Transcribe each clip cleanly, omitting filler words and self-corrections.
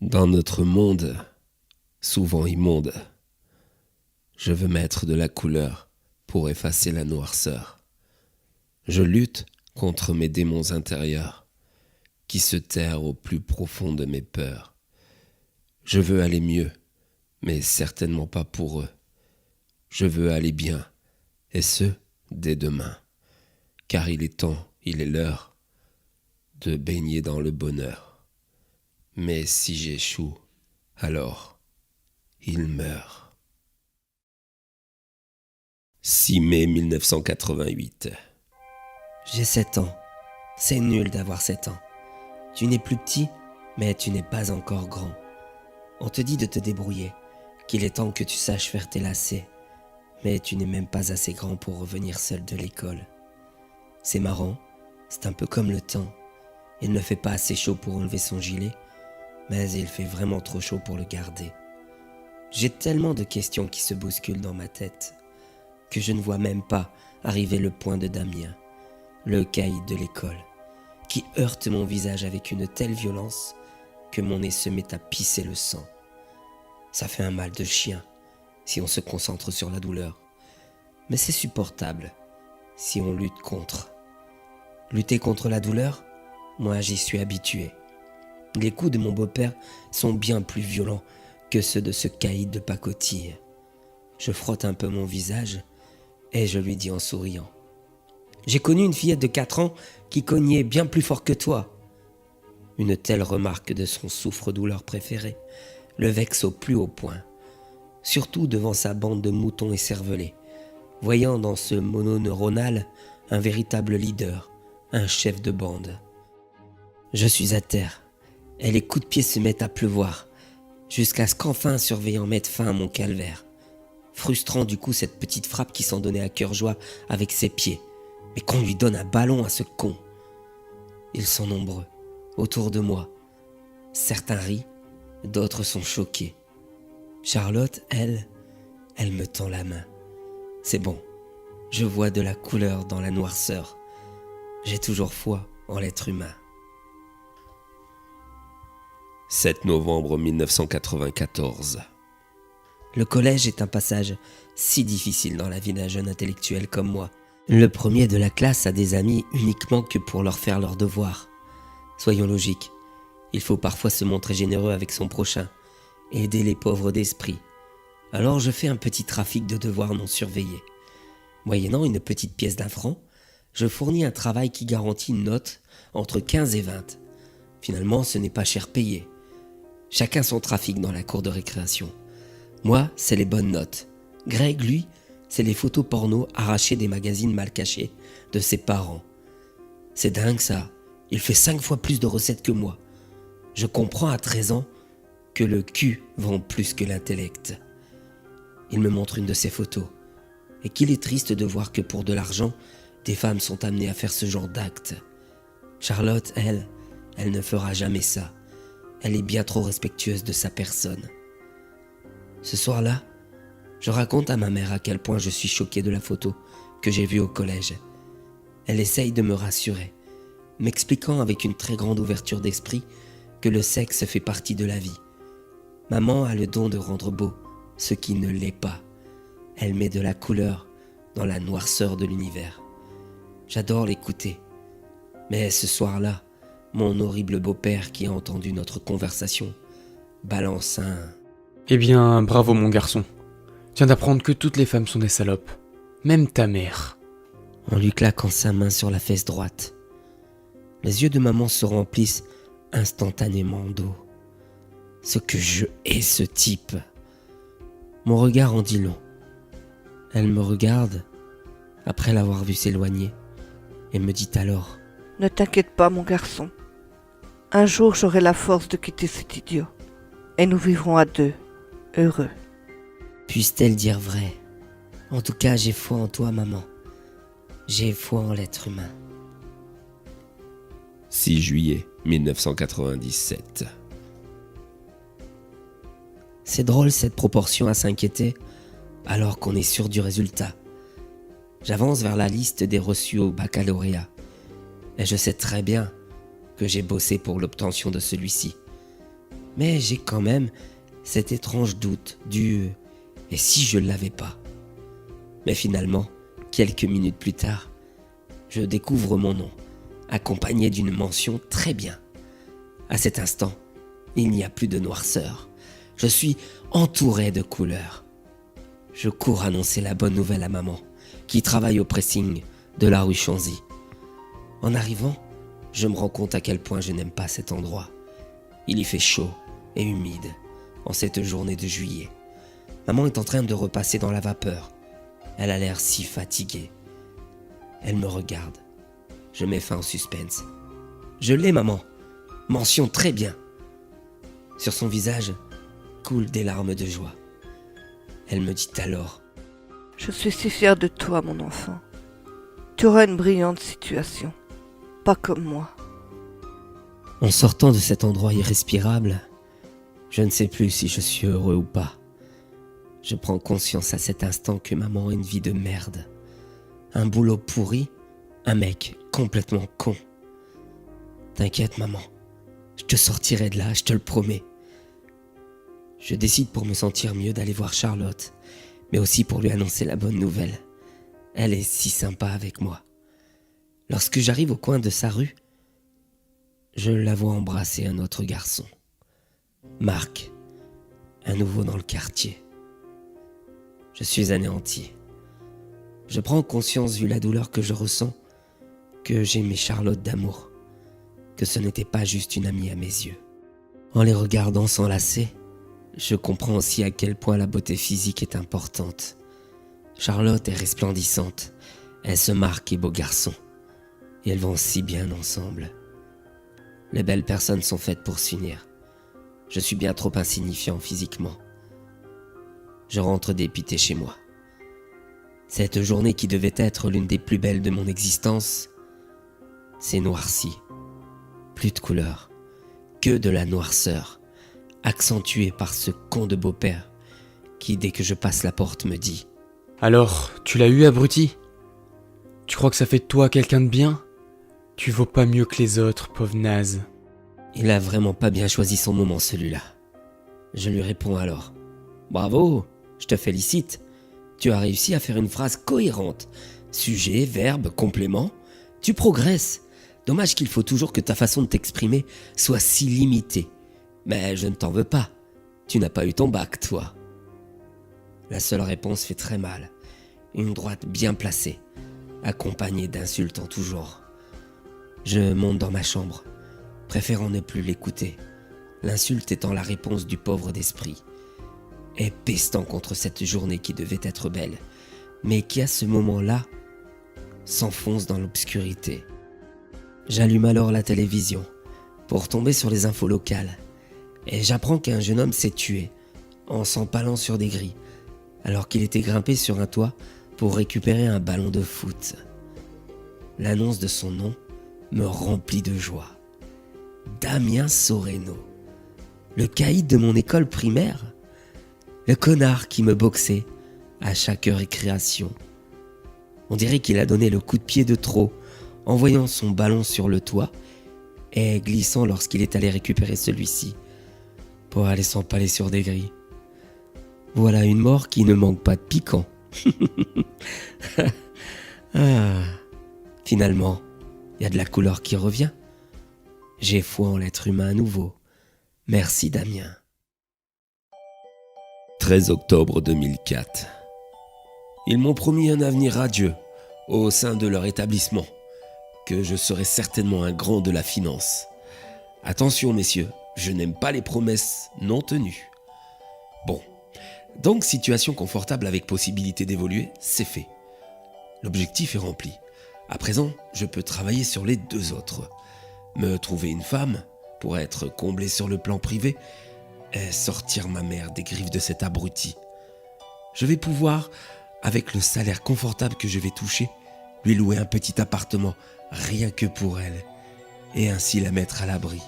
Dans notre monde, souvent immonde, je veux mettre de la couleur pour effacer la noirceur. Je lutte contre mes démons intérieurs qui se terrent au plus profond de mes peurs. Je veux aller mieux, mais certainement pas pour eux. Je veux aller bien, et ce, dès demain, car il est temps, il est l'heure de baigner dans le bonheur. Mais si j'échoue, alors il meurt. 6 mai 1988. J'ai 7 ans. C'est nul d'avoir 7 ans. Tu n'es plus petit, mais tu n'es pas encore grand. On te dit de te débrouiller, qu'il est temps que tu saches faire tes lacets, mais tu n'es même pas assez grand pour revenir seul de l'école. C'est marrant, c'est un peu comme le temps. Il ne fait pas assez chaud pour enlever son gilet, mais il fait vraiment trop chaud pour le garder. J'ai tellement de questions qui se bousculent dans ma tête que je ne vois même pas arriver le point de Damien, le caïd de l'école, qui heurte mon visage avec une telle violence que mon nez se met à pisser le sang. Ça fait un mal de chien si on se concentre sur la douleur, mais c'est supportable si on lutte contre. Lutter contre la douleur, moi j'y suis habitué. Les coups de mon beau-père sont bien plus violents que ceux de ce caïd de pacotille. Je frotte un peu mon visage et je lui dis en souriant: j'ai connu une fillette de 4 ans qui cognait bien plus fort que toi. Une telle remarque de son souffre-douleur préféré le vexe au plus haut point, surtout devant sa bande de moutons écervelés, voyant dans ce mononeuronal un véritable leader, un chef de bande. Je suis à terre, et les coups de pied se mettent à pleuvoir, jusqu'à ce qu'enfin un surveillant mette fin à mon calvaire. Frustrant du coup cette petite frappe qui s'en donnait à cœur joie avec ses pieds, mais qu'on lui donne un ballon à ce con. Ils sont nombreux, autour de moi. Certains rient, d'autres sont choqués. Charlotte, elle me tend la main. C'est bon, je vois de la couleur dans la noirceur. J'ai toujours foi en l'être humain. 7 novembre 1994. Le collège est un passage si difficile dans la vie d'un jeune intellectuel comme moi. Le premier de la classe a des amis uniquement que pour leur faire leurs devoirs. Soyons logiques, il faut parfois se montrer généreux avec son prochain, aider les pauvres d'esprit. Alors je fais un petit trafic de devoirs non surveillés. Moyennant une petite pièce d'1 franc, je fournis un travail qui garantit une note entre 15 et 20. Finalement, ce n'est pas cher payé. Chacun son trafic dans la cour de récréation. Moi, c'est les bonnes notes. Greg, lui, c'est les photos porno arrachées des magazines mal cachés de ses parents. C'est dingue ça, il fait 5 fois plus de recettes que moi. Je comprends à 13 ans que le cul vend plus que l'intellect. Il me montre une de ses photos et qu'il est triste de voir que pour de l'argent, des femmes sont amenées à faire ce genre d'actes. Charlotte, elle ne fera jamais ça. Elle est bien trop respectueuse de sa personne. Ce soir-là, je raconte à ma mère à quel point je suis choqué de la photo que j'ai vue au collège. Elle essaye de me rassurer, m'expliquant avec une très grande ouverture d'esprit que le sexe fait partie de la vie. Maman a le don de rendre beau ce qui ne l'est pas. Elle met de la couleur dans la noirceur de l'univers. J'adore l'écouter. Mais ce soir-là, mon horrible beau-père qui a entendu notre conversation balance un... Eh bien, bravo mon garçon. Tu viens d'apprendre que toutes les femmes sont des salopes. Même ta mère. en lui claquant sa main sur la fesse droite. Les yeux de maman se remplissent instantanément d'eau. Ce que je hais ce type. Mon regard en dit long. Elle me regarde, après l'avoir vu s'éloigner, et me dit alors: Ne t'inquiète pas, mon garçon. Un jour, j'aurai la force de quitter cet idiot. Et nous vivrons à deux, heureux. Puisse-t-elle dire vrai? En tout cas, j'ai foi en toi, maman. J'ai foi en l'être humain. 6 juillet 1997. C'est drôle cette proportion à s'inquiéter alors qu'on est sûr du résultat. J'avance vers la liste des reçus au baccalauréat et je sais très bien que j'ai bossé pour l'obtention de celui-ci. Mais j'ai quand même cet étrange doute du « et si je ne l'avais pas ?» Mais finalement, quelques minutes plus tard, je découvre mon nom, accompagné d'une mention très bien. À cet instant, il n'y a plus de noirceur. Je suis entouré de couleurs. Je cours annoncer la bonne nouvelle à maman, qui travaille au pressing de la rue Chanzy. En arrivant, je me rends compte à quel point je n'aime pas cet endroit. Il y fait chaud et humide en cette journée de juillet. Maman est en train de repasser dans la vapeur. Elle a l'air si fatiguée. Elle me regarde. Je mets fin au suspense. Je l'ai, maman. Mention très bien. Sur son visage coulent des larmes de joie. Elle me dit alors: Je suis si fière de toi, mon enfant. Tu auras une brillante situation. Pas comme moi. En sortant de cet endroit irrespirable, je ne sais plus si je suis heureux ou pas. Je prends conscience à cet instant que maman a une vie de merde. Un boulot pourri, un mec complètement con. T'inquiète, maman. Je te sortirai de là, je te le promets. Je décide pour me sentir mieux d'aller voir Charlotte, mais aussi pour lui annoncer la bonne nouvelle. Elle est si sympa avec moi. Lorsque j'arrive au coin de sa rue, je la vois embrasser un autre garçon. Marc, un nouveau dans le quartier. Je suis anéanti. Je prends conscience, vu la douleur que je ressens, que j'aimais Charlotte d'amour, que ce n'était pas juste une amie à mes yeux. En les regardant s'enlacer, je comprends aussi à quel point la beauté physique est importante. Charlotte est resplendissante, elle se marque et beau garçon, et elles vont si bien ensemble. Les belles personnes sont faites pour s'unir. Je suis bien trop insignifiant physiquement. Je rentre dépité chez moi. Cette journée qui devait être l'une des plus belles de mon existence s'est noircie. Plus de couleurs, que de la noirceur, accentuée par ce con de beau-père qui, dès que je passe la porte, me dit: Alors, tu l'as eu, abruti? Tu crois que ça fait de toi quelqu'un de bien? Tu vaux pas mieux que les autres, pauvre naze. Il a vraiment pas bien choisi son moment, celui-là. Je lui réponds alors: Bravo, je te félicite. Tu as réussi à faire une phrase cohérente. Sujet, verbe, complément. Tu progresses. Dommage qu'il faut toujours que ta façon de t'exprimer soit si limitée. Mais je ne t'en veux pas. Tu n'as pas eu ton bac, toi. La seule réponse fait très mal. Une droite bien placée, accompagnée d'insultes en tout genre. Je monte dans ma chambre, préférant ne plus l'écouter, l'insulte étant la réponse du pauvre d'esprit, et pestant contre cette journée qui devait être belle, mais qui à ce moment-là s'enfonce dans l'obscurité. J'allume alors la télévision pour tomber sur les infos locales, et j'apprends qu'un jeune homme s'est tué en s'empalant sur des grilles, alors qu'il était grimpé sur un toit pour récupérer un ballon de foot. L'annonce de son nom me remplit de joie. Damien Soreno, le caïd de mon école primaire, le connard qui me boxait à chaque récréation. On dirait qu'il a donné le coup de pied de trop en voyant son ballon sur le toit et glissant lorsqu'il est allé récupérer celui-ci pour aller s'empaler sur des grilles. Voilà une mort qui ne manque pas de piquant. Ah, finalement, il y a de la couleur qui revient. J'ai foi en l'être humain à nouveau. Merci Damien. 13 octobre 2004. Ils m'ont promis un avenir radieux au sein de leur établissement, que je serais certainement un grand de la finance. Attention messieurs, je n'aime pas les promesses non tenues. Bon, donc situation confortable avec possibilité d'évoluer, c'est fait. L'objectif est rempli. À présent, je peux travailler sur les deux autres. Me trouver une femme pour être comblé sur le plan privé et sortir ma mère des griffes de cet abruti. Je vais pouvoir, avec le salaire confortable que je vais toucher, lui louer un petit appartement rien que pour elle et ainsi la mettre à l'abri.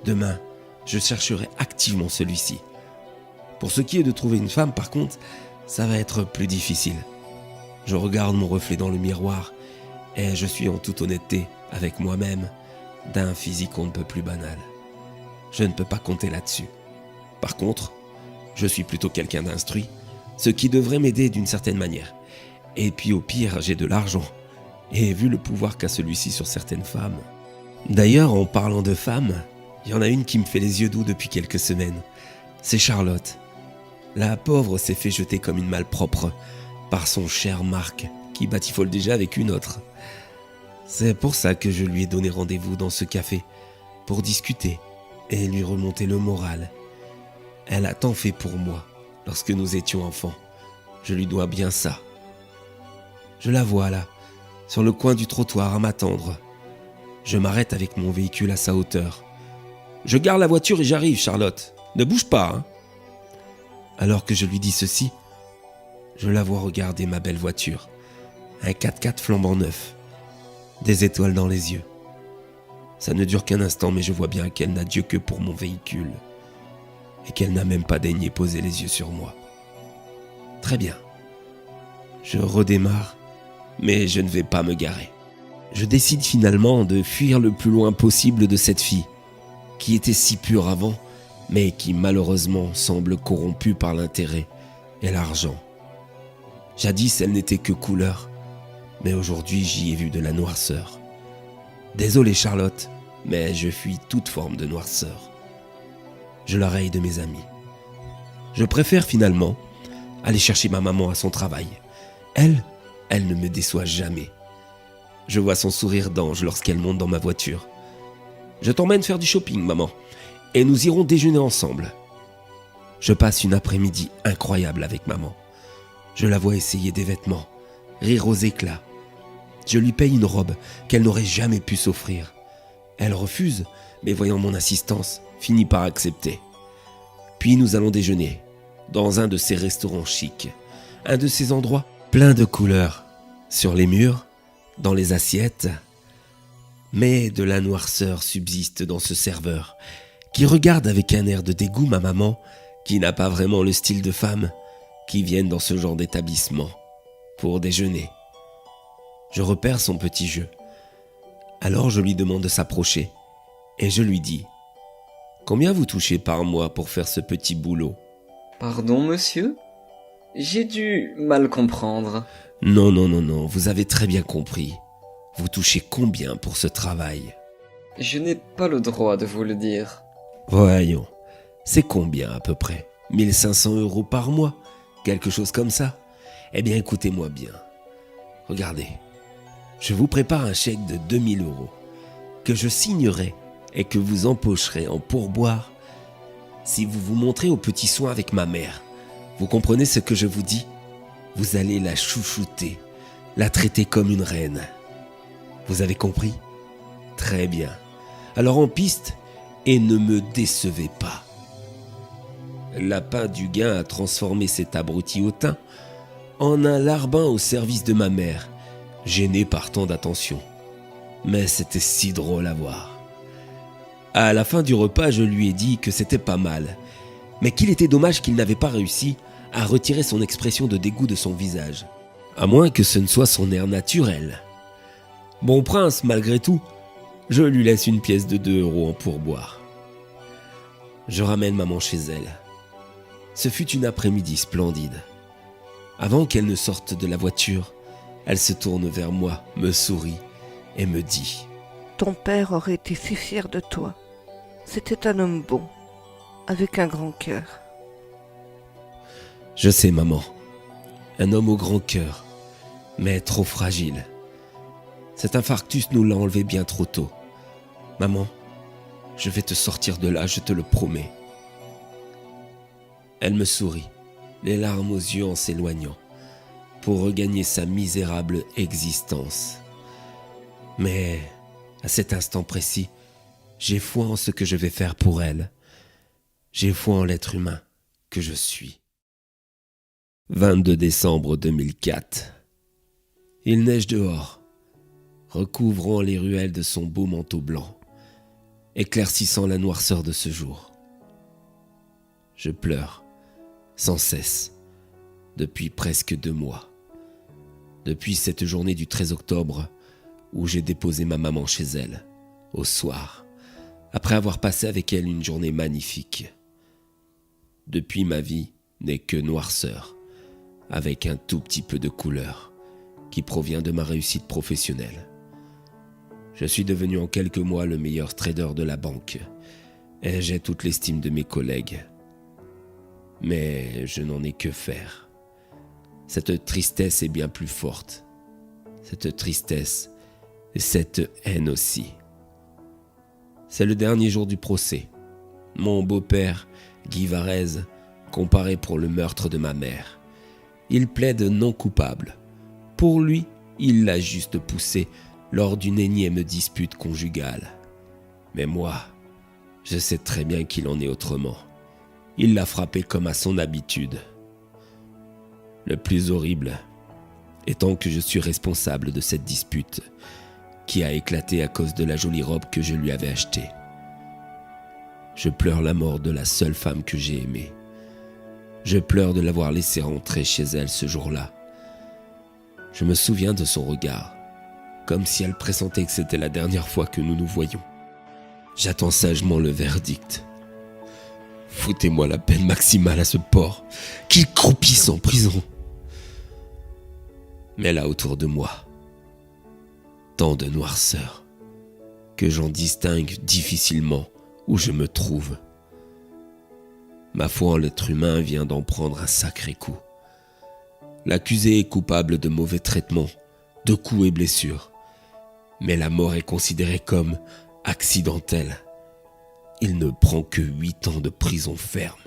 Demain, je chercherai activement celui-ci. Pour ce qui est de trouver une femme, par contre, ça va être plus difficile. Je regarde mon reflet dans le miroir et je suis en toute honnêteté avec moi-même d'un physique on ne peut plus banal. je ne peux pas compter là-dessus. Par contre, je suis plutôt quelqu'un d'instruit, ce qui devrait m'aider d'une certaine manière. Et puis au pire, j'ai de l'argent, et vu le pouvoir qu'a celui-ci sur certaines femmes. D'ailleurs, en parlant de femmes, il y en a une qui me fait les yeux doux depuis quelques semaines. C'est Charlotte. La pauvre s'est fait jeter comme une malpropre par son cher Marc, qui batifole déjà avec une autre. C'est pour ça que je lui ai donné rendez-vous dans ce café, pour discuter et lui remonter le moral. Elle a tant fait pour moi lorsque nous étions enfants. Je lui dois bien ça. Je la vois là, sur le coin du trottoir à m'attendre. Je m'arrête avec mon véhicule à sa hauteur. Je gare la voiture et j'arrive, Charlotte. Ne bouge pas, hein. Alors que je lui dis ceci, je la vois regarder ma belle voiture. Un 4x4 flambant neuf. Des étoiles dans les yeux. Ça ne dure qu'un instant, mais je vois bien qu'elle n'a Dieu que pour mon véhicule. Et qu'elle n'a même pas daigné poser les yeux sur moi. Très bien. Je redémarre, mais je ne vais pas me garer. Je décide finalement de fuir le plus loin possible de cette fille, qui était si pure avant, mais qui malheureusement semble corrompue par l'intérêt et l'argent. Jadis, elle n'était que couleur, mais aujourd'hui j'y ai vu de la noirceur. Désolé Charlotte, mais je fuis toute forme de noirceur. Je la raye de mes amis. Je préfère finalement aller chercher ma maman à son travail. Elle ne me déçoit jamais. Je vois son sourire d'ange lorsqu'elle monte dans ma voiture. Je t'emmène faire du shopping, maman, et nous irons déjeuner ensemble. Je passe une après-midi incroyable avec maman. Je la vois essayer des vêtements, rire aux éclats. Je lui paye une robe qu'elle n'aurait jamais pu s'offrir. Elle refuse, mais voyant mon insistance, finit par accepter. Puis nous allons déjeuner, dans un de ces restaurants chics, un de ces endroits pleins de couleurs, sur les murs, dans les assiettes. Mais de la noirceur subsiste dans ce serveur, qui regarde avec un air de dégoût ma maman, qui n'a pas vraiment le style de femme, qui viennent dans ce genre d'établissement, pour déjeuner. Je repère son petit jeu. Alors je lui demande de s'approcher, et je lui dis « Combien vous touchez par mois pour faire ce petit boulot ?» Pardon, monsieur ? J'ai dû mal comprendre. Non, vous avez très bien compris. Vous touchez combien pour ce travail ? Je n'ai pas le droit de vous le dire. Voyons, c'est combien à peu près ? 1500 € par mois ? Quelque chose comme ça ? Eh bien écoutez-moi bien. Regardez, je vous prépare un chèque de 2000 € que je signerai et que vous empocherez en pourboire si vous vous montrez au petit soin avec ma mère. Vous comprenez ce que je vous dis ? Vous allez la chouchouter, la traiter comme une reine. Vous avez compris ? Très bien. Alors en piste et ne me décevez pas. Lapin Dugain a transformé cet abruti hautain en un larbin au service de ma mère, gêné par tant d'attention. Mais c'était si drôle à voir. À la fin du repas, je lui ai dit que c'était pas mal, mais qu'il était dommage qu'il n'avait pas réussi à retirer son expression de dégoût de son visage, à moins que ce ne soit son air naturel. Bon prince, malgré tout, je lui laisse une pièce de 2 € en pourboire. Je ramène maman chez elle. Ce fut une après-midi splendide. Avant qu'elle ne sorte de la voiture, elle se tourne vers moi, me sourit et me dit « Ton père aurait été si fier de toi. C'était un homme bon, avec un grand cœur. » Je sais, maman. Un homme au grand cœur, mais trop fragile. Cet infarctus nous l'a enlevé bien trop tôt. Maman, je vais te sortir de là, je te le promets. Elle me sourit, les larmes aux yeux en s'éloignant, pour regagner sa misérable existence. Mais, à cet instant précis, j'ai foi en ce que je vais faire pour elle. J'ai foi en l'être humain que je suis. 22 décembre 2004. Il neige dehors, recouvrant les ruelles de son beau manteau blanc, éclaircissant la noirceur de ce jour. Je pleure, sans cesse, depuis presque 2 mois. Depuis cette journée du 13 octobre, où j'ai déposé ma maman chez elle, au soir, après avoir passé avec elle une journée magnifique. Depuis, ma vie n'est que noirceur, avec un tout petit peu de couleur, qui provient de ma réussite professionnelle. Je suis devenu en quelques mois le meilleur trader de la banque, et j'ai toute l'estime de mes collègues. Mais je n'en ai que faire. Cette tristesse est bien plus forte. Cette tristesse et cette haine aussi. C'est le dernier jour du procès. Mon beau-père, Guy Varèse, comparaît pour le meurtre de ma mère. Il plaide non coupable. Pour lui, il l'a juste poussé lors d'une énième dispute conjugale. Mais moi, je sais très bien qu'il en est autrement. Il l'a frappé comme à son habitude. Le plus horrible étant que je suis responsable de cette dispute qui a éclaté à cause de la jolie robe que je lui avais achetée. Je pleure la mort de la seule femme que j'ai aimée. Je pleure de l'avoir laissée rentrer chez elle ce jour-là. Je me souviens de son regard, comme si elle pressentait que c'était la dernière fois que nous nous voyions. J'attends sagement le verdict. Foutez-moi la peine maximale à ce porc, qu'il croupisse en prison. Mais là autour de moi, tant de noirceur, que j'en distingue difficilement où je me trouve. Ma foi en l'être humain vient d'en prendre un sacré coup. L'accusé est coupable de mauvais traitements, de coups et blessures. Mais la mort est considérée comme accidentelle. Il ne prend que 8 ans de prison ferme.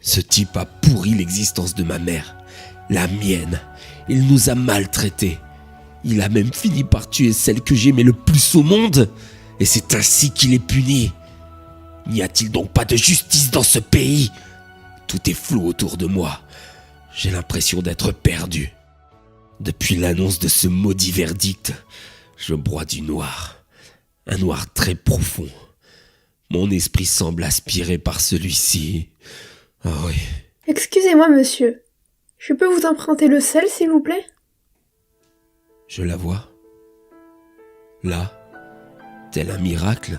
Ce type a pourri l'existence de ma mère, la mienne. Il nous a maltraités. Il a même fini par tuer celle que j'aimais le plus au monde. Et c'est ainsi qu'il est puni. N'y a-t-il donc pas de justice dans ce pays? Tout est flou autour de moi. J'ai l'impression d'être perdu. Depuis l'annonce de ce maudit verdict, je broie du noir. Un noir très profond. Mon esprit semble aspiré par celui-ci. Ah oui. Excusez-moi, monsieur. Je peux vous emprunter le sel, s'il vous plaît? Je la vois. Là, tel un miracle.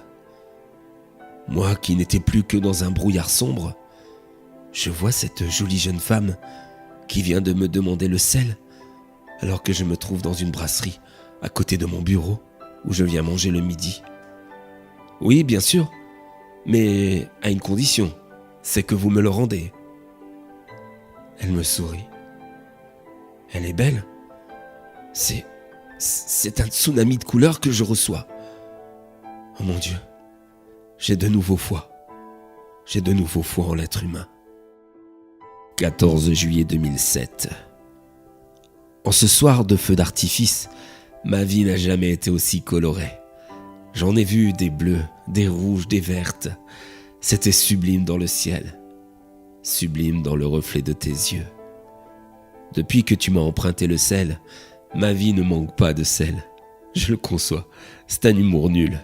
Moi qui n'étais plus que dans un brouillard sombre, je vois cette jolie jeune femme qui vient de me demander le sel, alors que je me trouve dans une brasserie à côté de mon bureau où je viens manger le midi. Oui, bien sûr, mais à une condition, c'est que vous me le rendez. Elle me sourit. Elle est belle. C'est un tsunami de couleurs que je reçois. Oh mon Dieu, j'ai de nouveau foi. J'ai de nouveau foi en l'être humain. 14 juillet 2007. En ce soir de feu d'artifice, ma vie n'a jamais été aussi colorée. J'en ai vu des bleus, des rouges, des vertes. C'était sublime dans le ciel, sublime dans le reflet de tes yeux. Depuis que tu m'as emprunté le sel, ma vie ne manque pas de sel. Je le conçois, c'est un humour nul.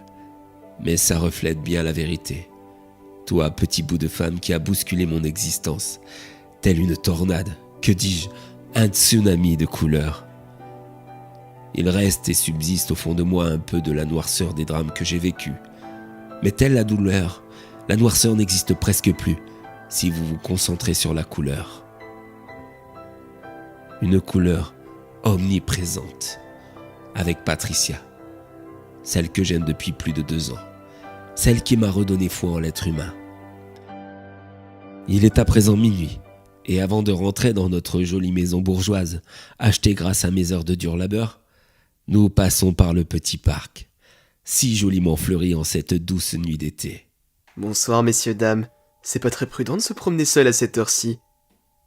Mais ça reflète bien la vérité. Toi, petit bout de femme qui a bousculé mon existence, telle une tornade, que dis-je, un tsunami de couleurs. Il reste et subsiste au fond de moi un peu de la noirceur des drames que j'ai vécus. Mais telle la douleur, la noirceur n'existe presque plus si vous vous concentrez sur la couleur. Une couleur omniprésente, avec Patricia, celle que j'aime depuis plus de 2 ans, celle qui m'a redonné foi en l'être humain. Il est à présent minuit, et avant de rentrer dans notre jolie maison bourgeoise, achetée grâce à mes heures de dur labeur, nous passons par le petit parc, si joliment fleuri en cette douce nuit d'été. Bonsoir, messieurs, dames. C'est pas très prudent de se promener seul à cette heure-ci.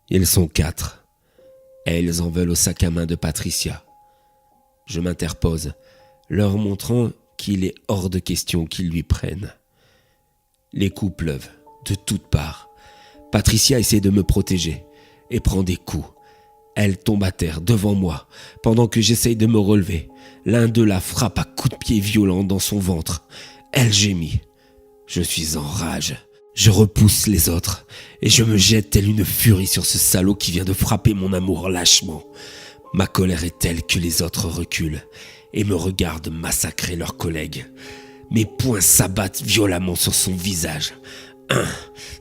Ils sont 4. Elles en veulent au sac à main de Patricia. Je m'interpose, leur montrant qu'il est hors de question qu'ils lui prennent. Les coups pleuvent, de toutes parts. Patricia essaie de me protéger et prend des coups. Elle tombe à terre devant moi, pendant que j'essaye de me relever. L'un d'eux la frappe à coups de pied violents dans son ventre. Elle gémit. Je suis en rage. Je repousse les autres et je me jette telle une furie sur ce salaud qui vient de frapper mon amour lâchement. Ma colère est telle que les autres reculent et me regardent massacrer leurs collègues. Mes poings s'abattent violemment sur son visage. 1,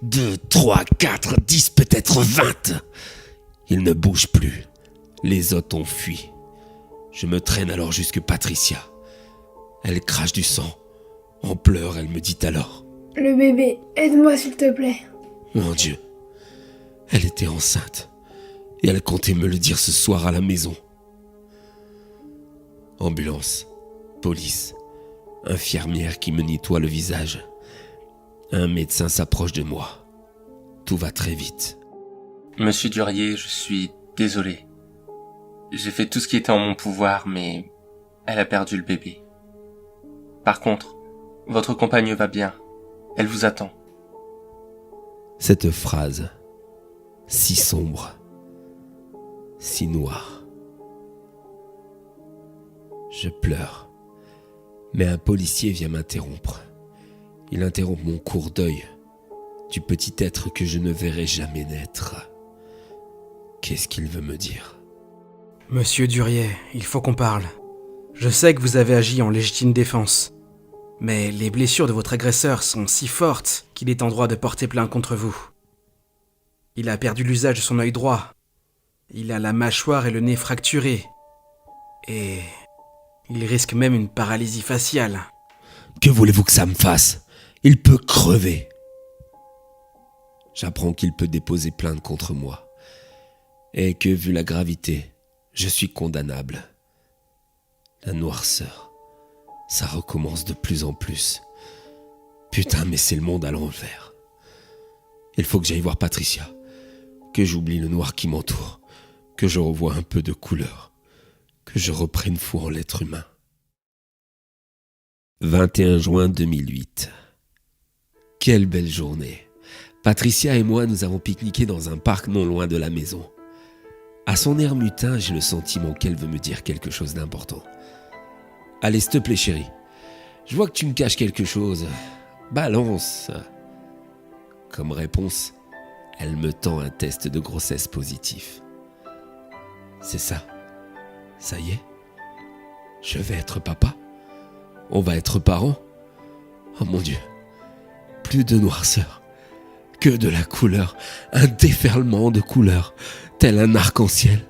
2, 3, 4, 10, peut-être 20. Il ne bouge plus. Les autres ont fui. Je me traîne alors jusque Patricia. Elle crache du sang. En pleurs, elle me dit alors: Le bébé, aide-moi s'il te plaît. Mon Dieu, elle était enceinte. Et elle comptait me le dire ce soir à la maison. Ambulance, police, infirmière qui me nettoie le visage. Un médecin s'approche de moi. Tout va très vite. Monsieur Durier, je suis désolé. J'ai fait tout ce qui était en mon pouvoir, mais elle a perdu le bébé. Par contre, votre compagne va bien. Elle vous attend. Cette phrase, si sombre, si noire. Je pleure, mais un policier vient m'interrompre. Il interrompt mon court deuil du petit être que je ne verrai jamais naître. Qu'est-ce qu'il veut me dire? Monsieur Durier, il faut qu'on parle. Je sais que vous avez agi en légitime défense, mais les blessures de votre agresseur sont si fortes qu'il est en droit de porter plainte contre vous. Il a perdu l'usage de son œil droit. Il a la mâchoire et le nez fracturés. Et il risque même une paralysie faciale. Que voulez-vous que ça me fasse? Il peut crever. J'apprends qu'il peut déposer plainte contre moi. Et que, vu la gravité, je suis condamnable. La noirceur, ça recommence de plus en plus. Putain, mais c'est le monde à l'envers. Il faut que j'aille voir Patricia, que j'oublie le noir qui m'entoure, que je revoie un peu de couleur, que je reprenne foi en l'être humain. 21 juin 2008. Quelle belle journée. Patricia et moi, nous avons pique-niqué dans un parc non loin de la maison. À son air mutin, j'ai le sentiment qu'elle veut me dire quelque chose d'important. Allez, s'il te plaît, chérie. Je vois que tu me caches quelque chose. Balance. Comme réponse, elle me tend un test de grossesse positif. C'est ça. Ça y est. Je vais être papa. On va être parents. Oh mon Dieu. Plus de noirceur. Que de la couleur. Un déferlement de couleurs. Tel un arc-en-ciel.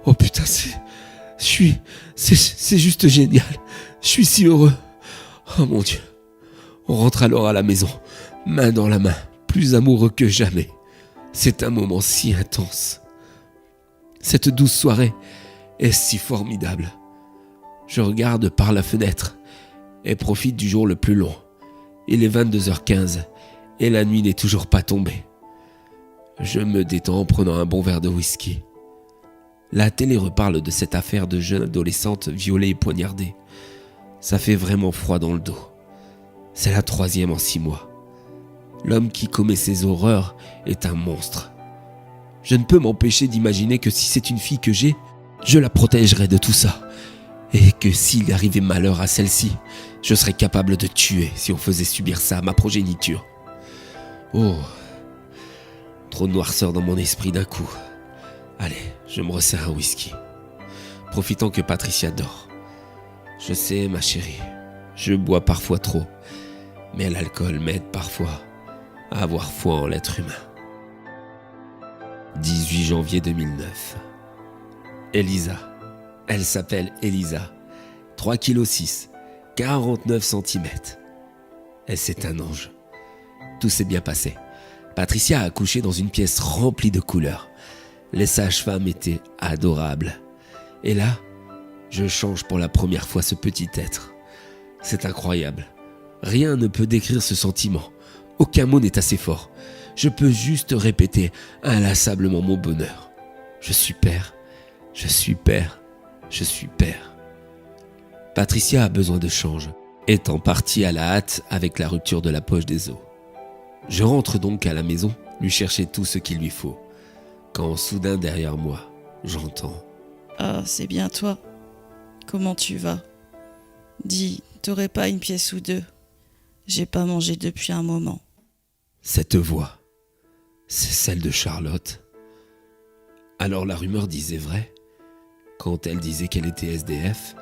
Oh putain, c'est juste génial. Je suis si heureux. Oh mon Dieu. On rentre alors à la maison, main dans la main, plus amoureux que jamais. C'est un moment si intense. Cette douce soirée est si formidable. Je regarde par la fenêtre et profite du jour le plus long. Il est 22h15 et la nuit n'est toujours pas tombée. Je me détends en prenant un bon verre de whisky. La télé reparle de cette affaire de jeune adolescente violée et poignardée. Ça fait vraiment froid dans le dos. C'est la 3e en 6 mois. L'homme qui commet ces horreurs est un monstre. Je ne peux m'empêcher d'imaginer que si c'est une fille que j'ai, je la protégerai de tout ça. Et que s'il arrivait malheur à celle-ci, je serais capable de tuer si on faisait subir ça à ma progéniture. Oh, trop de noirceur dans mon esprit d'un coup. Allez, je me resserre un whisky, profitant que Patricia dort. Je sais, ma chérie, je bois parfois trop, mais l'alcool m'aide parfois à avoir foi en l'être humain. 18 janvier 2009. Elisa. Elle s'appelle Elisa. 3,6 kg, 49 cm. Et c'est un ange. Tout s'est bien passé. Patricia a accouché dans une pièce remplie de couleurs. Les sages-femmes étaient adorables. Et là, je change pour la première fois ce petit être. C'est incroyable. Rien ne peut décrire ce sentiment. Aucun mot n'est assez fort. Je peux juste répéter inlassablement mon bonheur. Je suis père, je suis père, je suis père. Patricia a besoin de change, étant partie à la hâte avec la rupture de la poche des os. Je rentre donc à la maison, lui chercher tout ce qu'il lui faut. Quand soudain derrière moi, j'entends: Ah, c'est bien toi. Comment tu vas? Dis, t'aurais pas une pièce ou deux? J'ai pas mangé depuis un moment. Cette voix, c'est celle de Charlotte. Alors la rumeur disait vrai, quand elle disait qu'elle était SDF.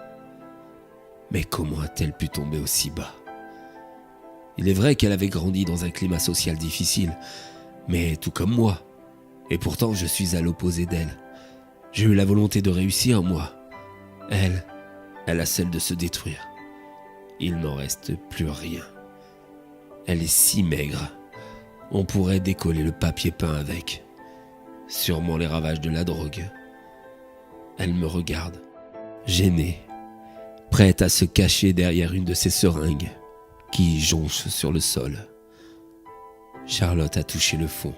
Mais comment a-t-elle pu tomber aussi bas? Il est vrai qu'elle avait grandi dans un climat social difficile, mais tout comme moi. Et pourtant, je suis à l'opposé d'elle. J'ai eu la volonté de réussir, moi. Elle a celle de se détruire. Il n'en reste plus rien. Elle est si maigre. On pourrait décoller le papier peint avec. Sûrement les ravages de la drogue. Elle me regarde, gênée, prête à se cacher derrière une de ses seringues qui jonchent sur le sol. Charlotte a touché le fond,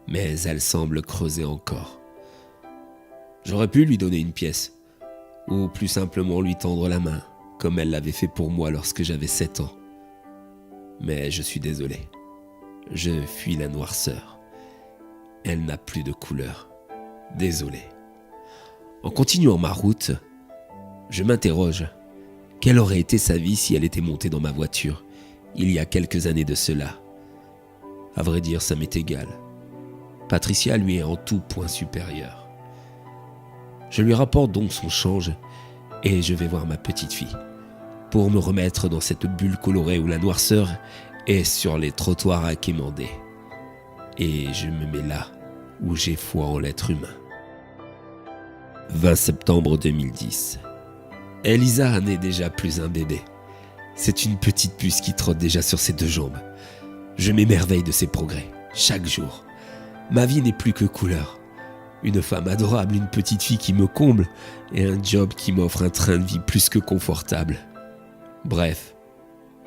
mais elle semble creuser encore. J'aurais pu lui donner une pièce, ou plus simplement lui tendre la main, comme elle l'avait fait pour moi lorsque j'avais 7 ans. Mais je suis désolé. Je fuis la noirceur. Elle n'a plus de couleur. Désolé. En continuant ma route, je m'interroge. Quelle aurait été sa vie si elle était montée dans ma voiture, il y a quelques années de cela? À vrai dire, ça m'est égal. Patricia lui est en tout point supérieure. Je lui rapporte donc son change et je vais voir ma petite fille pour me remettre dans cette bulle colorée où la noirceur est sur les trottoirs à quémander. Et je me mets là où j'ai foi en l'être humain. 20 septembre 2010. Elisa n'est déjà plus un bébé. C'est une petite puce qui trotte déjà sur ses 2 jambes. Je m'émerveille de ses progrès, chaque jour. Ma vie n'est plus que couleur. Une femme adorable, une petite fille qui me comble et un job qui m'offre un train de vie plus que confortable. Bref,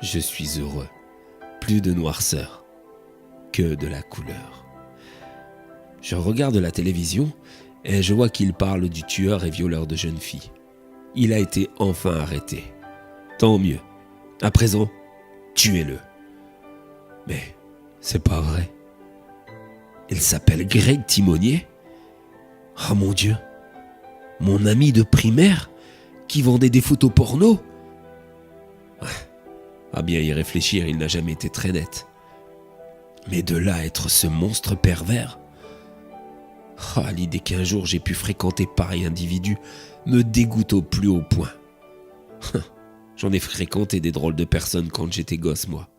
je suis heureux. Plus de noirceur, que de la couleur. Je regarde la télévision et je vois qu'il parle du tueur et violeur de jeunes filles. Il a été enfin arrêté. Tant mieux. À présent, tuez-le. Mais c'est pas vrai. Il s'appelle Greg Timonier. Oh mon Dieu. Mon ami de primaire qui vendait des photos porno. À bien y réfléchir, il n'a jamais été très net. Mais de là à être ce monstre pervers. L'idée qu'un jour j'ai pu fréquenter pareil individu me dégoûte au plus haut point. J'en ai fréquenté des drôles de personnes quand j'étais gosse, moi.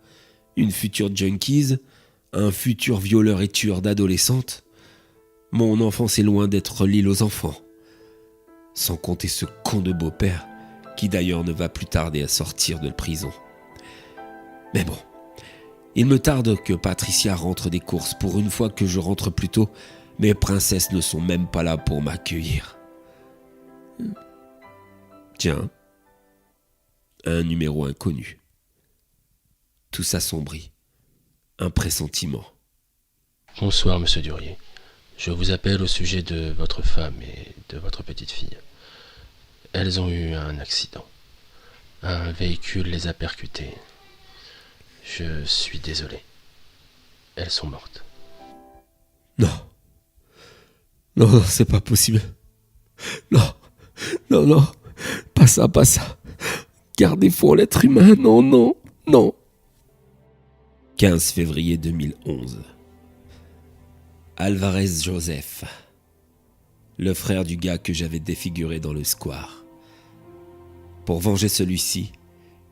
Une future junkies, un futur violeur et tueur d'adolescentes. Mon enfance est loin d'être l'île aux enfants. Sans compter ce con de beau-père, qui d'ailleurs ne va plus tarder à sortir de prison. Mais bon, il me tarde que Patricia rentre des courses. Pour une fois que je rentre plus tôt, mes princesses ne sont même pas là pour m'accueillir. Tiens, un numéro inconnu. Tout s'assombrit. Un pressentiment. Bonsoir, monsieur Durier. Je vous appelle au sujet de votre femme et de votre petite fille. Elles ont eu un accident. Un véhicule les a percutées. Je suis désolé. Elles sont mortes. Non. Non, c'est pas possible. Non. Non, non. Pas ça, pas ça. Gardez foi en l'être humain. Non, non, non. 15 février 2011. Alvarez Joseph. Le frère du gars que j'avais défiguré dans le square. Pour venger celui-ci,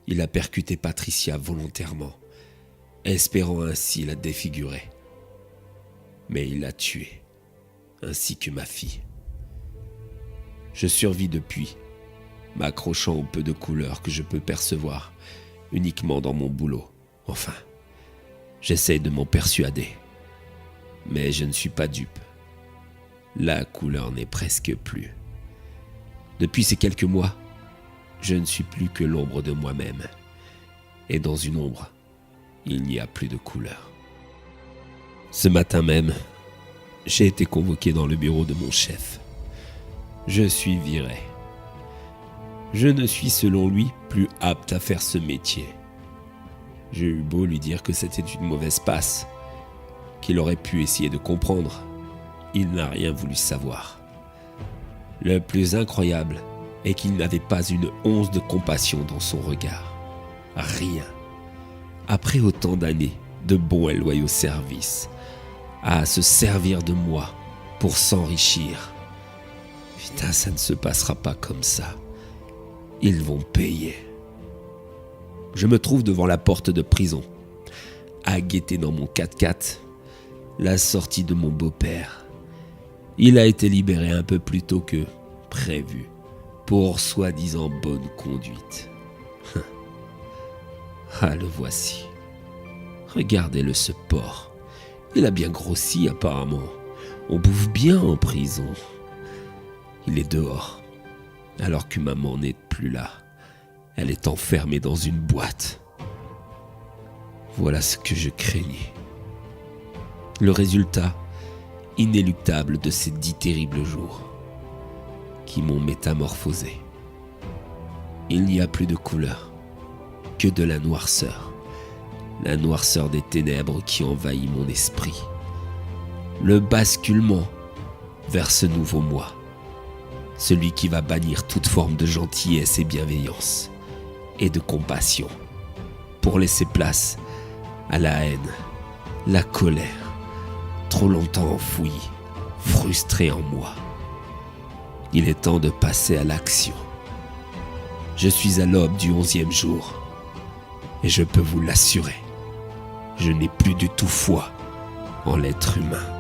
il a percuté Patricia volontairement, espérant ainsi la défigurer. Mais il l'a tuée, ainsi que ma fille. Je survis depuis, m'accrochant au peu de couleurs que je peux percevoir uniquement dans mon boulot. Enfin, j'essaye de m'en persuader. Mais je ne suis pas dupe. La couleur n'est presque plus. Depuis ces quelques mois, je ne suis plus que l'ombre de moi-même. Et dans une ombre, il n'y a plus de couleur. Ce matin même, j'ai été convoqué dans le bureau de mon chef. Je suis viré. Je ne suis selon lui plus apte à faire ce métier. J'ai eu beau lui dire que c'était une mauvaise passe, qu'il aurait pu essayer de comprendre. Il n'a rien voulu savoir. Le plus incroyable est qu'il n'avait pas une once de compassion dans son regard. Rien. Après autant d'années de bons et loyaux services, à se servir de moi pour s'enrichir. Putain, ça ne se passera pas comme ça. Ils vont payer. Je me trouve devant la porte de prison, à guetter dans mon 4x4 la sortie de mon beau-père. Il a été libéré un peu plus tôt que prévu pour soi-disant bonne conduite. Ah, le voici. Regardez-le, ce porc. Il a bien grossi apparemment. On bouffe bien en prison. Il est dehors, alors que maman n'est plus là. Elle est enfermée dans une boîte. Voilà ce que je craignais. Le résultat inéluctable de ces 10 terribles jours qui m'ont métamorphosé. Il n'y a plus de couleur, que de la noirceur des ténèbres qui envahit mon esprit. Le basculement vers ce nouveau moi, celui qui va bannir toute forme de gentillesse et bienveillance et de compassion pour laisser place à la haine, la colère, trop longtemps enfouie, frustrée en moi. Il est temps de passer à l'action. Je suis à l'aube du 11e jour et je peux vous l'assurer, je n'ai plus du tout foi en l'être humain.